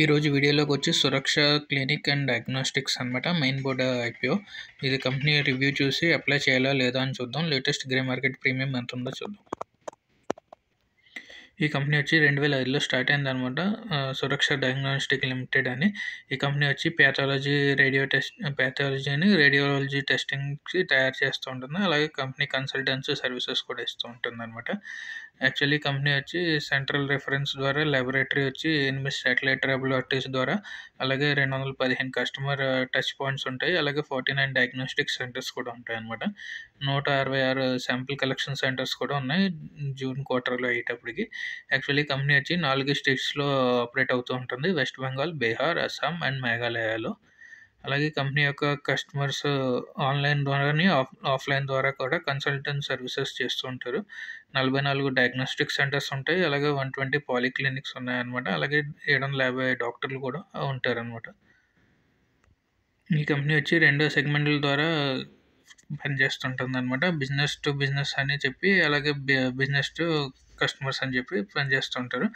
ఈరోజు వీడియోలోకి వచ్చి సురక్ష క్లినిక్ అండ్ డయాగ్నోస్టిక్స్ అనమాట. Main board IPO. ఇది కంపెనీ రివ్యూ చూసి అప్లై చేయాలా లేదా అని చూద్దాం. లేటెస్ట్ గ్రే మార్కెట్ ప్రీమియం ఎంత ఉందో చూద్దాం. ఈ కంపెనీ వచ్చి 2005లో స్టార్ట్ అయిందనమాట. సురక్ష డయాగ్నోస్టిక్ లిమిటెడ్ అని. ఈ కంపెనీ వచ్చి ప్యాథాలజీని రేడియాలజీ టెస్టింగ్కి తయారు చేస్తూ ఉంటుంది. అలాగే కంపెనీ కన్సల్టెన్సీ సర్వీసెస్ కూడా ఇస్తూ ఉంటుంది అనమాట. యాక్చువల్లీ కంపెనీ వచ్చి సెంట్రల్ రిఫరెన్స్ ద్వారా ల్యాబొరేటరీ వచ్చి 8 శాటిలైట్ ల్యాబొరేటరీస్ ద్వారా అలాగే 215 కస్టమర్ టచ్ పాయింట్స్ ఉంటాయి. అలాగే 49 డయాగ్నోస్టిక్ సెంటర్స్ కూడా ఉంటాయి అనమాట. 166 శాంపిల్ కలెక్షన్ సెంటర్స్ కూడా ఉన్నాయి జూన్ క్వార్టర్లో అయ్యేటప్పటికి. యాక్చువల్లీ కంపెనీ వచ్చి 4 స్టేట్స్లో ఆపరేట్ అవుతూ ఉంటుంది. వెస్ట్ బెంగాల్, బీహార్, అస్సాం అండ్ మేఘాలయలో. అలాగే కంపెనీ యొక్క కస్టమర్స్ ఆన్లైన్ ద్వారాని ఆఫ్లైన్ ద్వారా కూడా కన్సల్టెంట్ సర్వీసెస్ చేస్తూ ఉంటారు. 44 డయాగ్నోస్టిక్ సెంటర్స్ ఉంటాయి. అలాగే 120 పాలిక్లినిక్స్ ఉన్నాయన్నమాట. అలాగే 750 డాక్టర్లు కూడా ఉంటారనమాట. ఈ కంపెనీ వచ్చి 2 సెగ్మెంట్ల ద్వారా పనిచేస్తుంటుందన్నమాట. బిజినెస్ టు బిజినెస్ అని చెప్పి అలాగే బిజినెస్ టు కస్టమర్స్ అని చెప్పి పనిచేస్తుంటారు.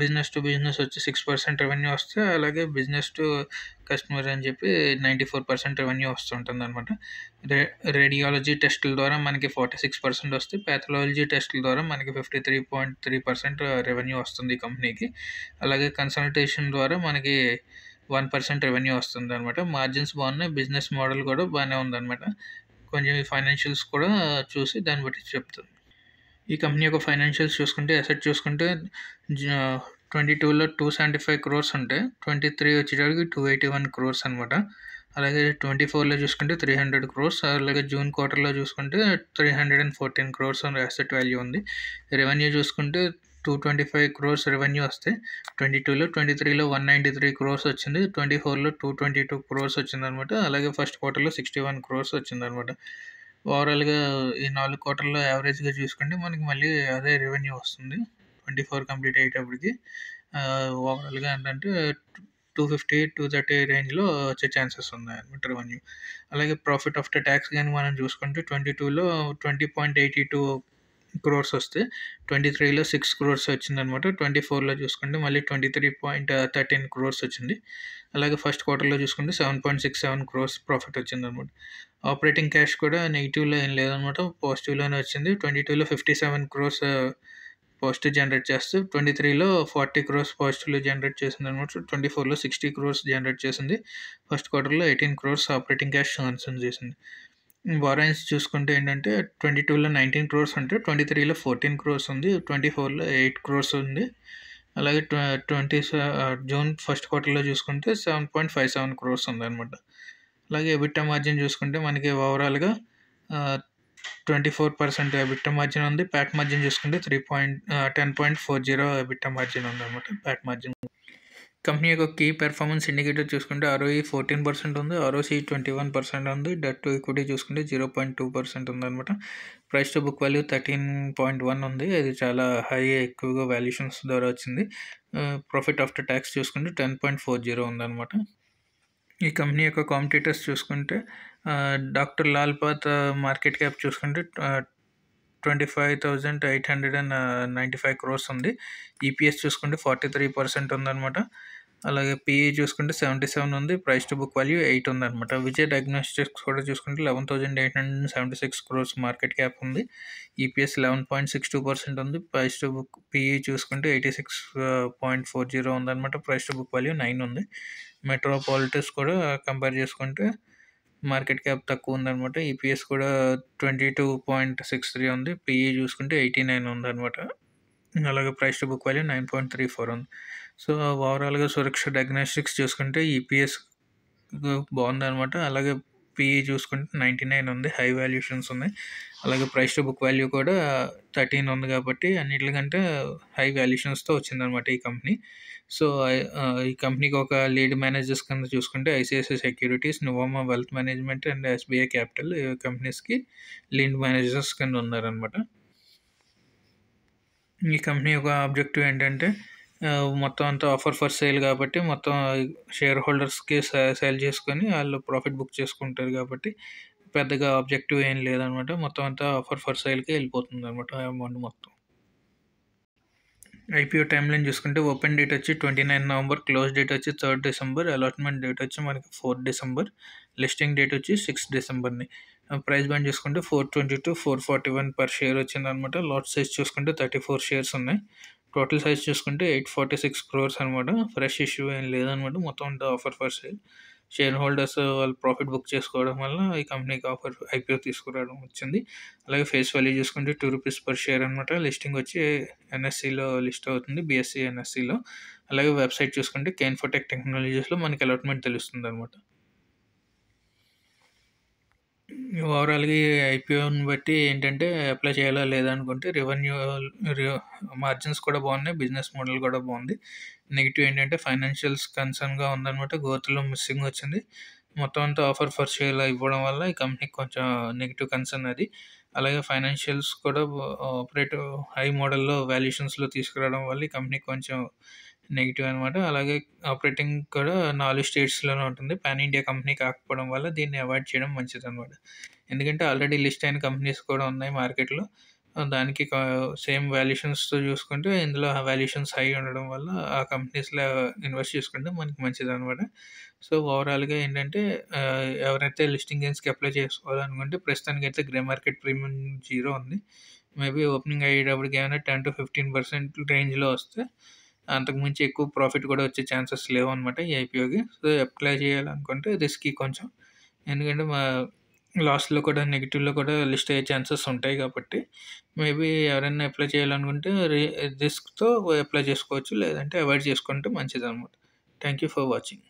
బిజినెస్ టు బిజినెస్ వచ్చి 6% రెవెన్యూ వస్తే అలాగే బిజినెస్ టు కస్టమర్ అని చెప్పి 94% రెవెన్యూ వస్తుంటుంది అనమాట. రేడియాలజీ టెస్టుల ద్వారా మనకి 46% వస్తే ప్యాథాలజీ టెస్టుల ద్వారా మనకి 53.3% రెవెన్యూ వస్తుంది ఈ కంపెనీకి. అలాగే కన్సల్టేషన్ ద్వారా మనకి 1% రెవెన్యూ వస్తుంది అనమాట. మార్జిన్స్ బాగున్నాయి. బిజినెస్ మోడల్ కూడా బాగానే ఉందన్నమాట. కొంచెం ఫైనాన్షియల్స్ కూడా చూసి దాన్ని బట్టి చెప్తుంది. ఈ కంపెనీ యొక్క ఫైనాన్షియల్స్ చూసుకుంటే అసెట్ చూసుకుంటే 22లో 275 crores ఉంటాయి. 23 వచ్చేటప్పటికి 281 crores అనమాట. అలాగే 24లో చూసుకుంటే 300 crores. అలాగే జూన్ క్వార్టర్లో చూసుకుంటే 314 crores అసెట్ వాల్యూ ఉంది. రెవెన్యూ చూసుకుంటే 225 crores రెవెన్యూ వస్తే 22లో 23లో 193 crores వచ్చింది. 24లో 222 crores వచ్చిందనమాట. అలాగే ఫస్ట్ క్వార్టర్లో 61 crores వచ్చిందనమాట. ఓవరాల్గా ఈ 4 క్వార్టర్లో యావరేజ్గా చూసుకుంటే మనకి మళ్ళీ అదే రెవెన్యూ వస్తుంది. 24 కంప్లీట్ అయ్యేటప్పటికి ఓవరాల్గా ఏంటంటే 250-230 రేంజ్లో వచ్చే ఛాన్సెస్ ఉన్నాయన్నమాట రెవెన్యూ. అలాగే ప్రాఫిట్ ఆఫ్టర్ ట్యాక్స్ కానీ మనం చూసుకుంటే 22లో 20.82 crores వస్తే 23లో 6 crores వచ్చిందనమాట. 24లో చూసుకుంటే మళ్ళీ 23.13 crores వచ్చింది. అలాగే ఫస్ట్ క్వార్టర్లో చూసుకుంటే 7.67 crores ప్రాఫిట్ వచ్చిందనమాట. ఆపరేటింగ్ క్యాష్ కూడా నెగిటివ్లో ఏం లేదనమాట, పాజిటివ్లోనే వచ్చింది. 22లో 57 crores పాజిటివ్ జనరేట్ చేస్తే 23లో 40 crores పాజిటివ్లో జనరేట్ చేసింది అనమాట. 24లో 60 crores జనరేట్ చేసింది. ఫస్ట్ క్వార్టర్లో 18 crores ఆపరేటింగ్ క్యాష్ కన్సూమ్ చేసింది. బారోయింగ్స్ చూసుకుంటే ఏంటంటే 22లో 19 crores ఉంటే 23లో 14 crores ఉంది. 24లో 8 crores ఉంది. అలాగే జూన్ ఫస్ట్ క్వార్టర్లో చూసుకుంటే 7.57 crores ఉందన్నమాట. అలాగే ఎబిటా మార్జిన్ చూసుకుంటే మనకి ఓవరాల్గా 24% ఎబిటా మార్జిన్ ఉంది. ప్యాట్ మార్జిన్ చూసుకుంటే 10.40 ఎబిటా మార్జిన్ ఉందన్నమాట. Pat margin. కంపెనీ యొక్క కీ పెర్ఫార్మెన్స్ ఇండికేటర్ చూసుకుంటే ROE 14% ఉంది. ROCE 21% ఉంది. డెట్ టు ఈక్విటీ చూసుకుంటే 0.2% ఉందన్నమాట. ప్రైస్ టు బుక్ వాల్యూ 13.1 ఉంది. అది చాలా హై, ఎక్కువగా వాల్యుయేషన్స్ ద్వారా వచ్చింది. ప్రాఫిట్ ఆఫ్టర్ ట్యాక్స్ చూసుకుంటే 10.40 ఉందన్నమాట. ఈ కంపెనీ యొక్క కాంపిటీటర్స్ చూసుకుంటే doctor Lal path market cap చూసుకుంటే 25,895 crores ఉంది. EPS చూసుకుంటే 43% ఉందన్నమాట. అలాగే PE చూసుకుంటే 77 ఉంది. ప్రైస్ టు బుక్ వాల్యూ 8 ఉందన్నమాట. విజయ్ డయాగ్నోస్టిక్స్ కూడా చూసుకుంటే 11,876 crores మార్కెట్ క్యాప్ ఉంది. EPS 11.62% ఉంది. ప్రైస్ టు బుక్ PE చూసుకుంటే 86.40 ఉందన్నమాట. ప్రైస్ టు బుక్ వాల్యూ 9 ఉంది. మెట్రోపాలిటస్ కూడా కంపేర్ చేసుకుంటే మార్కెట్ క్యాప్ తక్కువ ఉందన్నమాట. EPS కూడా 22.63 ఉంది. PE చూసుకుంటే 89 ఉందన్నమాట. అలాగే ప్రైస్ టు బుక్ వాల్యూ 9.34 ఉంది. సో ఓవరాల్గా సురక్ష డయాగ్నోస్టిక్స్ చూసుకుంటే EPS బాగుందన్నమాట. అలాగే PE చూసుకుంటే 99 ఉంది. హై వాల్యుయేషన్స్ ఉన్నాయి. అలాగే ప్రైస్ టు బుక్ వాల్యూ కూడా 13 ఉంది. కాబట్టి అన్నిటికంటే హై వాల్యుయేషన్స్తో వచ్చిందనమాట ఈ కంపెనీ. సో ఈ కంపెనీకి ఒక లీడ్ మేనేజర్స్ కింద చూసుకుంటే ICICI securities, Nuvama wealth management and SBI capital కంపెనీస్కి లీడ్ మేనేజర్స్ కింద ఉన్నారనమాట. ఈ కంపెనీ యొక్క ఆబ్జెక్టివ్ ఏంటంటే మొత్తం అంతా ఆఫర్ ఫర్ సేల్ కాబట్టి మొత్తం షేర్ హోల్డర్స్కి సేల్ చేసుకొని వాళ్ళు ప్రాఫిట్ బుక్ చేసుకుంటారు. కాబట్టి పెద్దగా ఆబ్జెక్టివ్ ఏం లేదనమాట. మొత్తం అంతా ఆఫర్ ఫర్ సేల్కి వెళ్ళిపోతుంది అనమాట అమౌంట్ మొత్తం. ఐపీఓ టైమ్‌లైన్ చూసుకుంటే ఓపెన్ డేట్ వచ్చి 29 నవంబర్, క్లోజ్ డేట్ వచ్చి 3 డిసెంబర్, అలాట్‌మెంట్ డేట్ వచ్చి మనకి 4 డిసెంబర్, లిస్టింగ్ డేట్ వచ్చి 6 డిసెంబర్‌ని. ప్రైస్ బ్యాండ్ చూసుకుంటే 420-441 పర్ షేర్ వచ్చిందనమాట. లాట్ సైజ్ చూసుకుంటే 34 షేర్స్ ఉన్నాయి. టోటల్ సైజ్ చూసుకుంటే 846 క్రోర్స్ అనమాట. ఫ్రెష్ ఇష్యూ ఏం లేదనమాట. మొత్తం అంతా offer for sale. Share holders వాళ్ళు ప్రాఫిట్ బుక్ చేసుకోవడం వల్ల ఈ కంపెనీకి ఆఫర్ ఐపీఓ తీసుకురావడం వచ్చింది. అలాగే ఫేస్ వాల్యూ చూసుకుంటే ₹2 పర్ షేర్ అనమాట. లిస్టింగ్ వచ్చి ఎన్ఎస్సిలో లిస్ట్ అవుతుంది. బీఎస్సీ ఎన్ఎస్సిలో. అలాగే వెబ్సైట్ చూసుకుంటే కేన్ఫోటెక్ టెక్నాలజీస్‌లో మనకి అలాట్‌మెంట్ తెలుస్తుందనమాట. ఓవరాల్‌గా ఈ ఐపీఓని బట్టి ఏంటంటే అప్లై చేయాలా లేదా అనుకుంటే రి మార్జిన్స్ కూడా బాగున్నాయి. బిజినెస్ మోడల్ కూడా బాగుంది. నెగెటివ్ ఏంటంటే ఫైనాన్షియల్స్ కన్సర్న్‌గా ఉందనమాట. గ్రోత్‌లో మిస్సింగ్ వచ్చింది. మొత్తం అంతా ఆఫర్ ఫర్ సేల్ ఇవ్వడం వల్ల ఈ కంపెనీకి కొంచెం నెగెటివ్ కన్సర్న్ అది. అలాగే ఫైనాన్షియల్స్ కూడా ఆపరేటివ్ హై మోడల్‌లో వాల్యుయేషన్స్‌లో తీసుకురావడం వల్ల ఈ కంపెనీకి కొంచెం నెగెటివ్ అనమాట. అలాగే ఆపరేటింగ్ కూడా 4 స్టేట్స్‌లోనే ఉంటుంది. పాన్ ఇండియా కంపెనీ కాకపోవడం వల్ల దీన్ని అవాయిడ్ చేయడం మంచిదనమాట. ఎందుకంటే ఆల్రెడీ లిస్ట్ అయిన కంపెనీస్ కూడా ఉన్నాయి మార్కెట్‌లో. దానికి సేమ్ వాల్యుయేషన్స్‌తో చూసుకుంటే ఇందులో వాల్యుయేషన్స్ హై ఉండడం వల్ల ఆ కంపెనీస్‌లో ఇన్వెస్ట్ చేసుకుంటే మనకి మంచిదనమాట. సో, ఓవరాల్‌గా ఏంటంటే ఎవరైతే లిస్టింగ్ గెయిన్స్‌కి అప్లై చేసుకోవాలనుకుంటే ప్రస్తుతానికైతే గ్రే మార్కెట్ ప్రీమియం 0 ఉంది. మేబీ ఓపెనింగ్ అయ్యేటప్పటికి ఏమైనా 10-15% రేంజ్‌లో వస్తే అంతకు మించి ఎక్కువ ప్రాఫిట్ కూడా వచ్చే ఛాన్సెస్ లేవనమాట ఈ ఐపీఓకి. సో, అప్లై చేయాలనుకుంటే రిస్కీ కొంచెం. ఎందుకంటే లాస్‌లో కూడా నెగెటివ్‌లో కూడా లిస్ట్ అయ్యే ఛాన్సెస్ ఉంటాయి కాబట్టి, మేబీ ఎవరైనా అప్లై చేయాలనుకుంటే రిస్క్‌తో అప్లై చేసుకోవచ్చు. లేదంటే అవాయిడ్ చేసుకుంటే మంచిదనమాట. Thank you for watching.